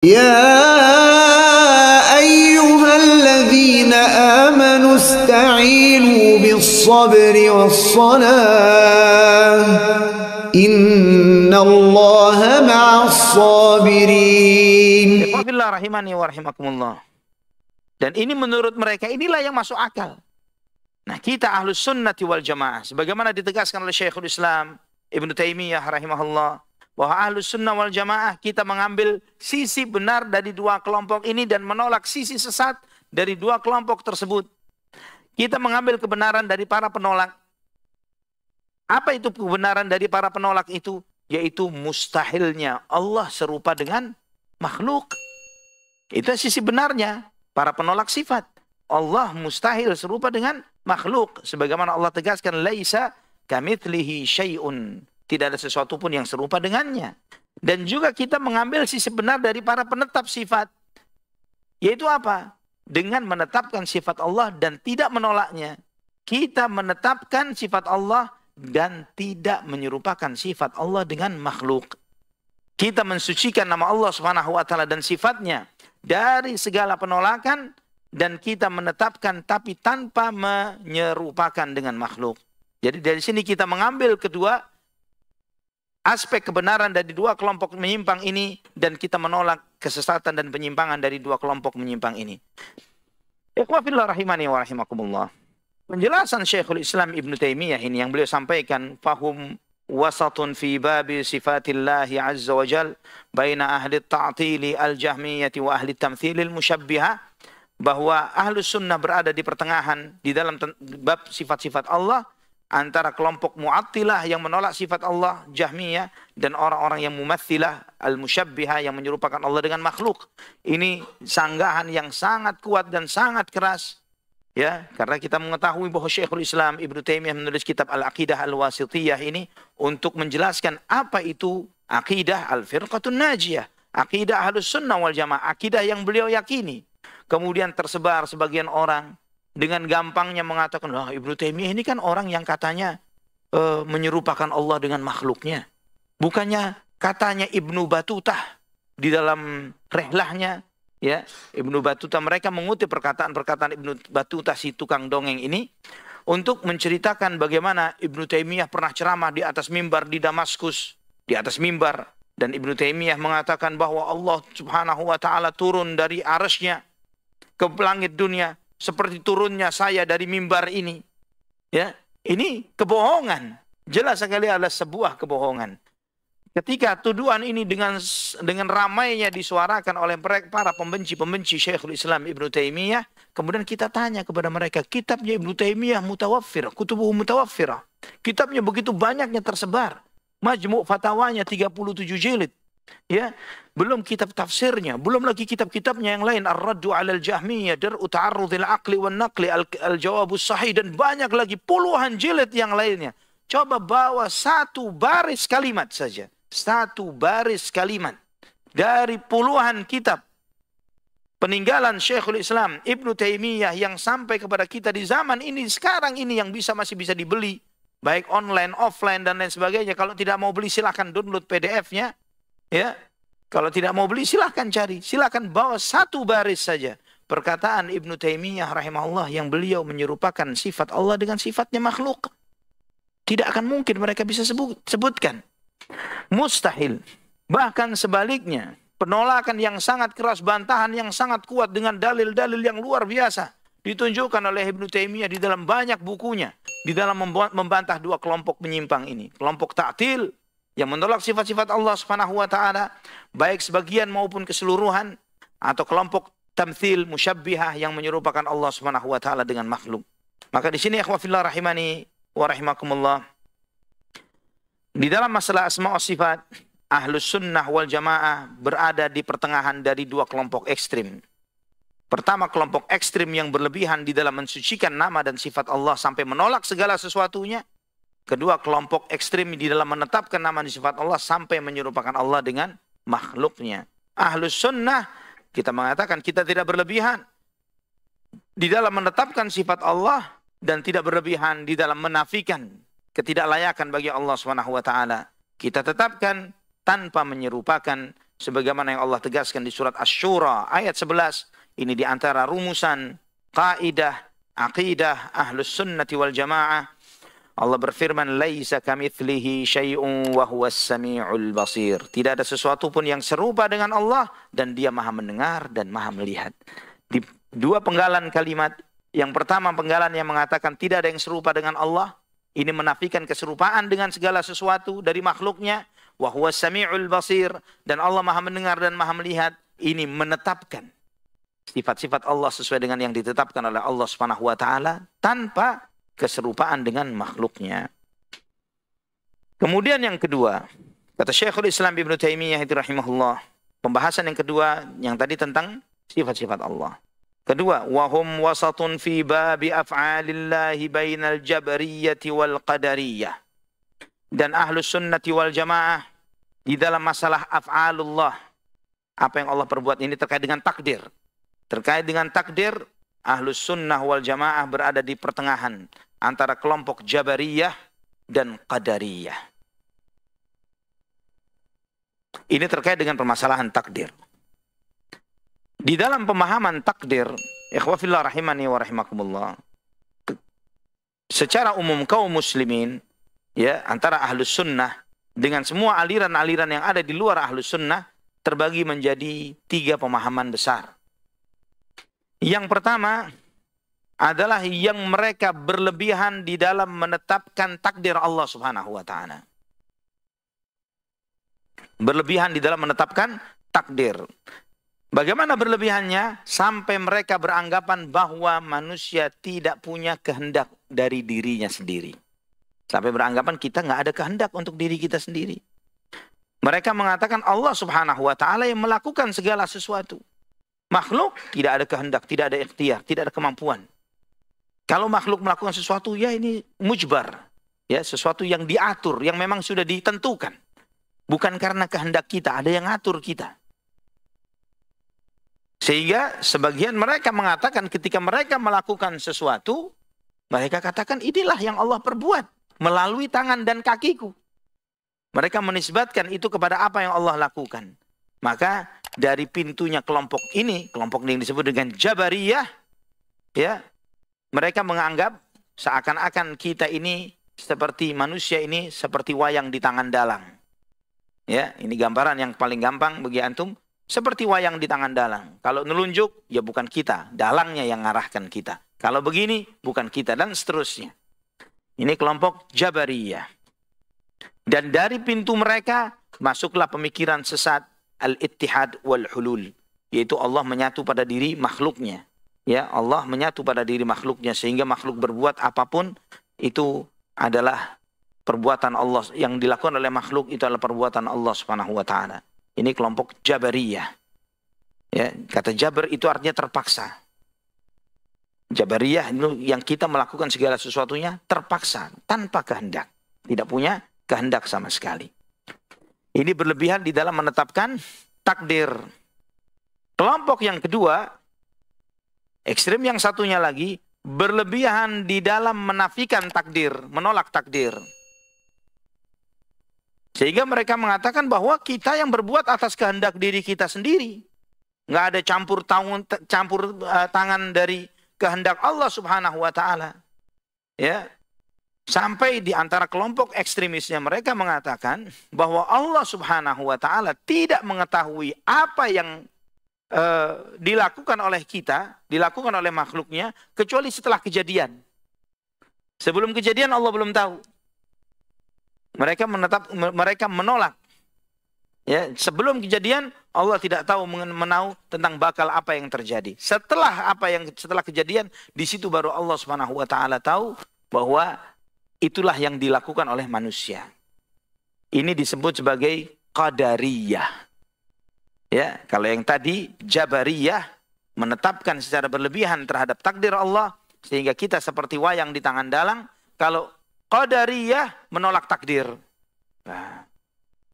يا أيها الذين آمنوا استعينوا بالصبر والصلاة إن الله مع الصابرين. Alhamdulillah rahimani wa rahimakumullah. Dan ini menurut mereka inilah yang masuk akal. Nah, kita ahlus sunnati wal jamaah sebagaimana ditegaskan oleh Syekhul Islam Ibnu Taimiyah rahimahullah, bahwa ahlus sunnah wal jamaah kita mengambil sisi benar dari dua kelompok ini dan menolak sisi sesat dari dua kelompok tersebut. Kita mengambil kebenaran dari para penolak. Apa itu kebenaran dari para penolak itu? Yaitu mustahilnya Allah serupa dengan makhluk. Itu sisi benarnya para penolak sifat. Allah mustahil serupa dengan makhluk. Sebagaimana Allah tegaskan, laisa kamitslihi syai'un. Tidak ada sesuatu pun yang serupa dengannya. Dan juga kita mengambil sisi benar dari para penetap sifat. Yaitu apa? Dengan menetapkan sifat Allah dan tidak menolaknya. Kita menetapkan sifat Allah dan tidak menyerupakan sifat Allah dengan makhluk. Kita mensucikan nama Allah Subhanahu wa taala dan sifatnya dari segala penolakan, dan kita menetapkan tapi tanpa menyerupakan dengan makhluk. Jadi dari sini kita mengambil kedua aspek kebenaran dari dua kelompok menyimpang ini, dan kita menolak kesesatan dan penyimpangan dari dua kelompok menyimpang ini. Ikhwah fillah rahimani wa rahimakumullah. Penjelasan Syekhul Islam Ibnu Taimiyah ini yang beliau sampaikan, fahum wasatun fi babi sifatillahi azza wa jal baina ahli ta'tili al-jahmiyati wa ahli tamthilil musyabbihah, bahwa ahlus sunnah berada di pertengahan di dalam bab sifat-sifat Allah antara kelompok mu'attilah yang menolak sifat Allah, Jahmiyah, dan orang-orang yang mumatsilah, al-musyabbihah, yang menyerupakan Allah dengan makhluk. Ini sanggahan yang sangat kuat dan sangat keras. Ya, karena kita mengetahui bahwa Syekhul Islam Ibnu Taimiyah menulis kitab Al-Aqidah Al-Wasithiyah ini untuk menjelaskan apa itu akidah Al-Firqatun Najiyah, akidah Ahlus Sunnah wal Jamaah, akidah yang beliau yakini. Kemudian tersebar sebagian orang dengan gampangnya mengatakan, "Wah, Ibnu Taimiyah ini kan orang yang katanya menyerupakan Allah dengan makhluknya." Bukannya katanya Ibnu Batutah di dalam rehlahnya, ya, Ibnu Batutah, mereka mengutip perkataan-perkataan Ibnu Batutah si tukang dongeng ini untuk menceritakan bagaimana Ibnu Taimiyah pernah ceramah di atas mimbar di Damaskus, di atas mimbar, dan Ibnu Taimiyah mengatakan bahwa Allah Subhanahu wa taala turun dari arsy-Nya ke langit dunia seperti turunnya saya dari mimbar ini. Ya, ini kebohongan. Jelas sekali adalah sebuah kebohongan. Ketika tuduhan ini dengan ramainya disuarakan oleh para pembenci Syekhul Islam Ibnu Taimiyah, kemudian kita tanya kepada mereka, kitabnya Ibnu Taimiyah mutawaffir, kutubuhu mutawaffirah. Kitabnya begitu banyaknya tersebar. Majmu' fatwanya 37 jilid. Ya, belum kitab tafsirnya, belum lagi kitab-kitabnya yang lain, Ar-Raddu 'alal Jahmiyah, Dar'u Ta'arrudil Aqli wan Naqli, Al-Jawabus Sahih, dan banyak lagi puluhan jilid yang lainnya. Coba bawa satu baris kalimat saja, satu baris kalimat dari puluhan kitab peninggalan Syekhul Islam Ibnu Taimiyah yang sampai kepada kita di zaman ini sekarang ini, yang masih bisa dibeli baik online, offline, dan lain sebagainya. Kalau tidak mau beli silahkan download PDF-nya. Ya, kalau tidak mau beli silahkan cari, silahkan bawa satu baris saja perkataan Ibnu Taimiyah rahimahullah yang beliau menyerupakan sifat Allah dengan sifatnya makhluk. Tidak akan mungkin mereka bisa sebutkan. Mustahil. Bahkan sebaliknya, penolakan yang sangat keras, bantahan yang sangat kuat dengan dalil-dalil yang luar biasa ditunjukkan oleh Ibnu Taimiyah di dalam banyak bukunya, di dalam membantah dua kelompok menyimpang ini, kelompok ta'til yang menolak sifat-sifat Allah Subhanahu wa taala baik sebagian maupun keseluruhan, atau kelompok tamthil musyabbihah yang menyerupakan Allah Subhanahu wa taala dengan makhluk. Maka di sini ikhwah fillah rahimani wa rahimakumullah, di dalam masalah asma wa sifat, Ahlus Sunnah wal Jamaah berada di pertengahan dari dua kelompok ekstrim. Pertama, kelompok ekstrim yang berlebihan di dalam mensucikan nama dan sifat Allah sampai menolak segala sesuatunya. Kedua, kelompok ekstrim di dalam menetapkan nama dan sifat Allah sampai menyerupakan Allah dengan makhluknya. Ahlus Sunnah, kita mengatakan kita tidak berlebihan di dalam menetapkan sifat Allah dan tidak berlebihan di dalam menafikan ketidaklayakan bagi Allah Subhanahu wa taala. Kita tetapkan tanpa menyerupakan sebagaimana yang Allah tegaskan di surat Asy-Syura ayat 11. Ini di antara rumusan kaidah aqidah Ahlus Sunnati wal Jamaah. Allah berfirman, "Laisa kamitslihi syai'un wa huwas samiul basir." Tidak ada sesuatu pun yang serupa dengan Allah dan Dia Maha mendengar dan Maha melihat. Di dua penggalan kalimat, yang pertama penggalan yang mengatakan tidak ada yang serupa dengan Allah, ini menafikan keserupaan dengan segala sesuatu dari makhluknya. Wa huwas samiul basir, dan Allah Maha mendengar dan Maha melihat. Ini menetapkan sifat-sifat Allah sesuai dengan yang ditetapkan oleh Allah Subhanahu wa taala tanpa keserupaan dengan makhluknya. Kemudian yang kedua, kata Syekhul Islam Ibnu Taimiyah itu rahimahullah, pembahasan yang kedua yang tadi tentang sifat-sifat Allah. Kedua, wahum wasatun fi babi af'alillahi bainal jabariyati wal qadariyah. Dan Ahlus Sunnati wal Jamaah di dalam masalah af'alullah, apa yang Allah perbuat ini terkait dengan takdir. Terkait dengan takdir, Ahlus Sunnah wal Jamaah berada di pertengahan antara kelompok Jabariyah dan Qadariyah. Ini terkait dengan permasalahan takdir. Di dalam pemahaman takdir, ikhwafillah rahimani wa rahimakumullah, secara umum kaum muslimin, ya, antara Ahlus Sunnah dengan semua aliran-aliran yang ada di luar Ahlus Sunnah terbagi menjadi 3 pemahaman besar. Yang pertama adalah yang mereka berlebihan di dalam menetapkan takdir Allah Subhanahu wa taala. Berlebihan di dalam menetapkan takdir. Bagaimana berlebihannya? Sampai mereka beranggapan bahwa manusia tidak punya kehendak dari dirinya sendiri. Sampai beranggapan kita nggak ada kehendak untuk diri kita sendiri. Mereka mengatakan Allah Subhanahu wa taala yang melakukan segala sesuatu. Makhluk tidak ada kehendak, tidak ada ikhtiar, tidak ada kemampuan. Kalau makhluk melakukan sesuatu, ya ini mujbar. Ya, sesuatu yang diatur, yang memang sudah ditentukan. Bukan karena kehendak kita, ada yang ngatur kita. Sehingga sebagian mereka mengatakan ketika mereka melakukan sesuatu, mereka katakan inilah yang Allah perbuat melalui tangan dan kakiku. Mereka menisbatkan itu kepada apa yang Allah lakukan. Maka dari pintunya kelompok ini yang disebut dengan Jabariyah, ya, mereka menganggap seakan-akan kita ini seperti manusia ini seperti wayang di tangan dalang. Ya, ini gambaran yang paling gampang bagi antum, seperti wayang di tangan dalang. Kalau nelunjuk, ya bukan kita, dalangnya yang ngarahkan kita. Kalau begini, bukan kita, dan seterusnya. Ini kelompok Jabariyah. Dan dari pintu mereka masuklah pemikiran sesat al-ittihad wal hulul, yaitu Allah menyatu pada diri makhluknya. Ya, Allah menyatu pada diri makhluknya sehingga makhluk berbuat apapun itu adalah perbuatan Allah, yang dilakukan oleh makhluk itu adalah perbuatan Allah Subhanahu wa taala. Ini kelompok Jabariyah. Ya, kata Jabar itu artinya terpaksa. Jabariyah itu yang kita melakukan segala sesuatunya terpaksa, tanpa kehendak. Tidak punya kehendak sama sekali. Ini berlebihan di dalam menetapkan takdir. Kelompok yang kedua, ekstrem yang satunya lagi, berlebihan di dalam menafikan takdir, menolak takdir. Sehingga mereka mengatakan bahwa kita yang berbuat atas kehendak diri kita sendiri. Nggak ada campur tangan dari kehendak Allah Subhanahu wa taala. Ya. Sampai di antara kelompok ekstremisnya mereka mengatakan bahwa Allah Subhanahu wa taala tidak mengetahui apa yang dilakukan oleh kita, dilakukan oleh makhluknya, kecuali setelah kejadian. Sebelum kejadian Allah belum tahu. Mereka menolak. Ya, sebelum kejadian Allah tidak tahu menahu tentang bakal apa yang terjadi. Setelah kejadian, di situ baru Allah Subhanahu wa taala tahu bahwa itulah yang dilakukan oleh manusia. Ini disebut sebagai Qadariyah. Ya, kalau yang tadi Jabariyah menetapkan secara berlebihan terhadap takdir Allah sehingga kita seperti wayang di tangan dalang. Kalau Qadariyah menolak takdir. Nah,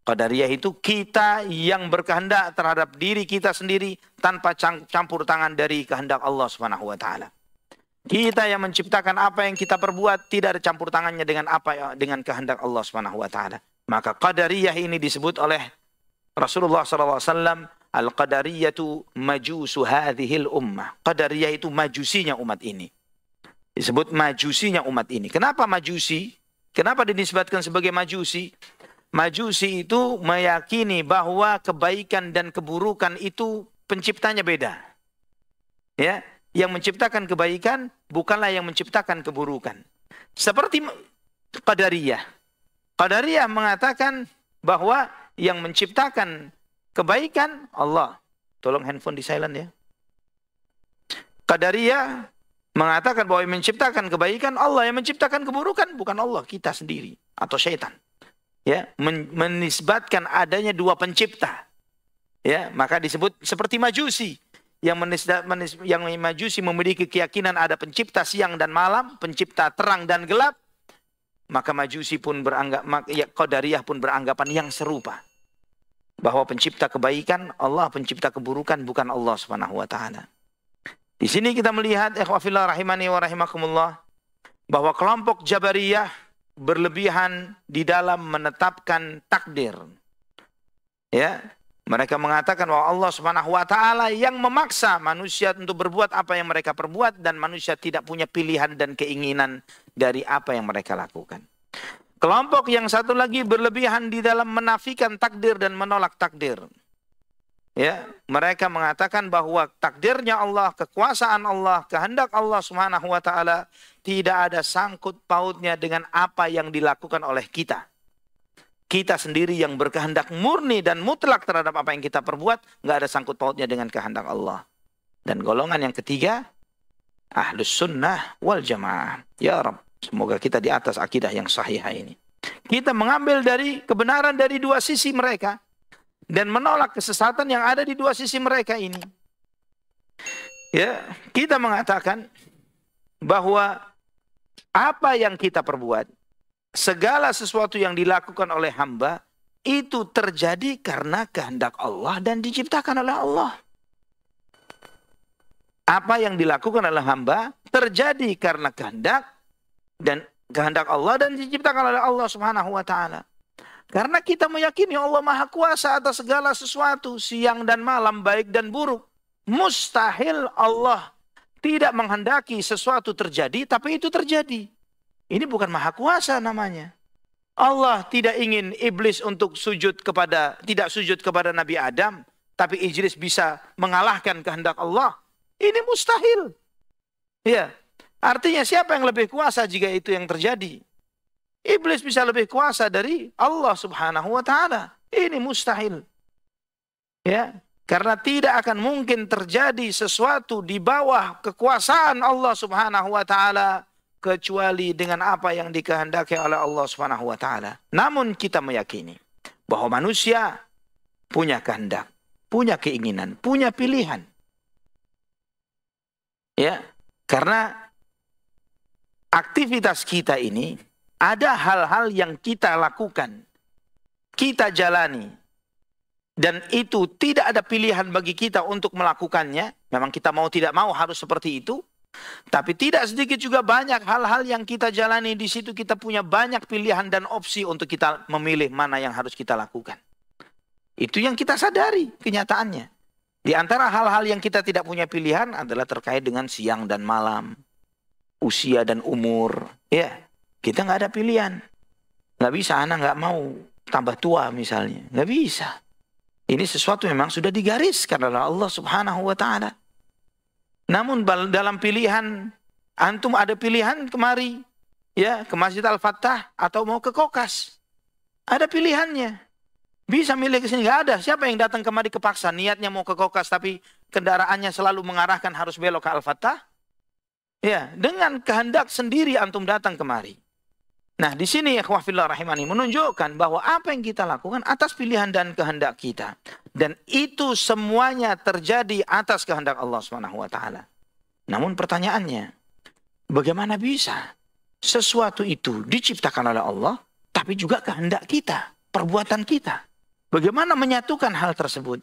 Qadariyah itu kita yang berkehendak terhadap diri kita sendiri tanpa campur tangan dari kehendak Allah Subhanahu wa taala. Kita yang menciptakan apa yang kita perbuat, tidak ada campur tangannya dengan kehendak Allah Subhanahu wa taala. Maka Qadariyah ini disebut oleh Rasulullah SAW, al-qadariyatu majusu hadhil ummah. Qadariyah itu majusinya umat ini. Disebut majusinya umat ini. Kenapa majusi? Kenapa dinisbatkan sebagai majusi? Majusi itu meyakini bahwa kebaikan dan keburukan itu penciptanya beda. Ya, yang menciptakan kebaikan bukanlah yang menciptakan keburukan. Seperti Qadariyah. Qadariyah mengatakan bahwa yang menciptakan kebaikan Allah. Tolong handphone di silent ya. Qadariyah mengatakan bahwa yang menciptakan kebaikan Allah, yang menciptakan keburukan bukan Allah, kita sendiri atau syaitan. Ya, menisbatkan adanya dua pencipta. Ya, maka disebut seperti Majusi yang Majusi memiliki keyakinan ada pencipta siang dan malam, pencipta terang dan gelap. Maka Majusi pun Qadariyah pun beranggapan yang serupa. Bahwa pencipta kebaikan Allah, pencipta keburukan bukan Allah Subhanahu wa taala. Di sini kita melihat ikhwafillah rahimani wa rahimakumullah bahwa kelompok Jabariyah berlebihan di dalam menetapkan takdir. Ya, mereka mengatakan bahwa Allah Subhanahu wa taala yang memaksa manusia untuk berbuat apa yang mereka perbuat dan manusia tidak punya pilihan dan keinginan dari apa yang mereka lakukan. Kelompok yang satu lagi berlebihan di dalam menafikan takdir dan menolak takdir. Ya, mereka mengatakan bahwa takdirnya Allah, kekuasaan Allah, kehendak Allah Subhanahu wa taala tidak ada sangkut pautnya dengan apa yang dilakukan oleh kita. Kita sendiri yang berkehendak murni dan mutlak terhadap apa yang kita perbuat, nggak ada sangkut pautnya dengan kehendak Allah. Dan golongan yang ketiga, Ahlus Sunnah wal Jamaah. Ya Rabb, semoga kita di atas akidah yang sahih ini. Kita mengambil dari kebenaran dari dua sisi mereka dan menolak kesesatan yang ada di dua sisi mereka ini. Ya, kita mengatakan bahwa apa yang kita perbuat, segala sesuatu yang dilakukan oleh hamba itu terjadi karena kehendak Allah dan diciptakan oleh Allah. Apa yang dilakukan oleh hamba terjadi karena kehendak Allah dan diciptakan oleh Allah Subhanahu wa taala. Karena kita meyakini Allah Maha Kuasa atas segala sesuatu, siang dan malam, baik dan buruk. Mustahil Allah tidak menghendaki sesuatu terjadi, tapi itu terjadi. Ini bukan Maha Kuasa namanya. Allah tidak ingin iblis untuk tidak sujud kepada Nabi Adam, tapi iblis bisa mengalahkan kehendak Allah. Ini mustahil. Ya, artinya siapa yang lebih kuasa jika itu yang terjadi? Iblis bisa lebih kuasa dari Allah Subhanahu wa taala. Ini mustahil. Ya, karena tidak akan mungkin terjadi sesuatu di bawah kekuasaan Allah Subhanahu wa taala kecuali dengan apa yang dikehendaki oleh Allah Subhanahu wa taala. Namun kita meyakini bahwa manusia punya kehendak, punya keinginan, punya pilihan. Ya, karena aktivitas kita ini ada hal-hal yang kita lakukan, kita jalani, dan itu tidak ada pilihan bagi kita untuk melakukannya. Memang kita mau tidak mau harus seperti itu. Tapi tidak sedikit juga banyak hal-hal yang kita jalani di situ kita punya banyak pilihan dan opsi untuk kita memilih mana yang harus kita lakukan. Itu yang kita sadari kenyataannya. Di antara hal-hal yang kita tidak punya pilihan adalah terkait dengan siang dan malam, usia dan umur. Ya, kita nggak ada pilihan. Nggak bisa, anak nggak mau tambah tua misalnya. Nggak bisa. Ini sesuatu memang sudah digariskan oleh Allah Subhanahu wa ta'ala. Namun dalam pilihan, antum ada pilihan kemari, ya, ke Masjid Al-Fattah atau mau ke Kokas. Ada pilihannya. Bisa milih ke sini, nggak ada. Siapa yang datang kemari kepaksa, niatnya mau ke Kokas tapi kendaraannya selalu mengarahkan harus belok ke Al-Fattah? Ya, dengan kehendak sendiri antum datang kemari. Nah, di sini ikhwah fillah rahimani menunjukkan bahwa apa yang kita lakukan atas pilihan dan kehendak kita. Dan itu semuanya terjadi atas kehendak Allah Subhanahu wa taala. Namun pertanyaannya, bagaimana bisa sesuatu itu diciptakan oleh Allah tapi juga kehendak kita, perbuatan kita? Bagaimana menyatukan hal tersebut?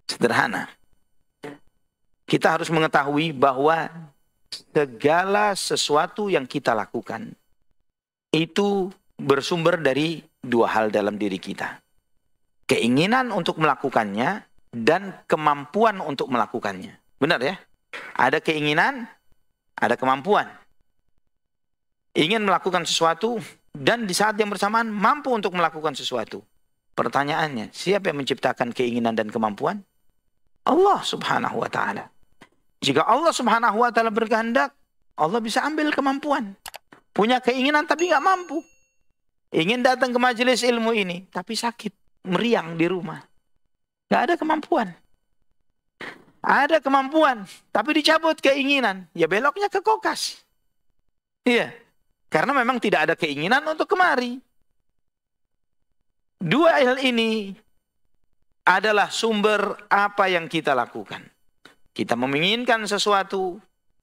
Sederhana. Kita harus mengetahui bahwa segala sesuatu yang kita lakukan itu bersumber dari dua hal dalam diri kita. Keinginan untuk melakukannya dan kemampuan untuk melakukannya. Benar ya? Ada keinginan, ada kemampuan. Ingin melakukan sesuatu dan di saat yang bersamaan mampu untuk melakukan sesuatu. Pertanyaannya, siapa yang menciptakan keinginan dan kemampuan? Allah subhanahu wa ta'ala. Jika Allah subhanahu wa ta'ala berkehendak, Allah bisa ambil kemampuan. Punya keinginan tapi nggak mampu. Ingin datang ke majelis ilmu ini, tapi sakit, meriang di rumah. Nggak ada kemampuan. Ada kemampuan, tapi dicabut keinginan. Ya beloknya ke kokas. Iya. Karena memang tidak ada keinginan untuk kemari. Dua hal ini adalah sumber apa yang kita lakukan. Kita menginginkan sesuatu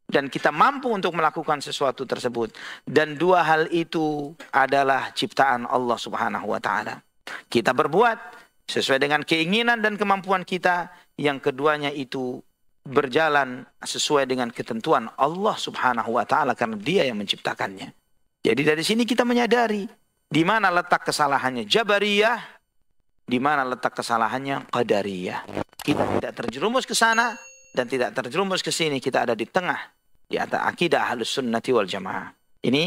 dan kita mampu untuk melakukan sesuatu tersebut. Dan dua hal itu adalah ciptaan Allah subhanahu wa ta'ala. Kita berbuat sesuai dengan keinginan dan kemampuan kita. Yang keduanya itu berjalan sesuai dengan ketentuan Allah subhanahu wa ta'ala karena dia yang menciptakannya. Jadi dari sini kita menyadari di mana letak kesalahannya Jabariyah, di mana letak kesalahannya Qadariyah. Kita tidak terjerumus ke sana dan tidak terjerumus ke sini. Kita ada di tengah, di atas akidah Ahlus Sunnati wal Jamaah. Ini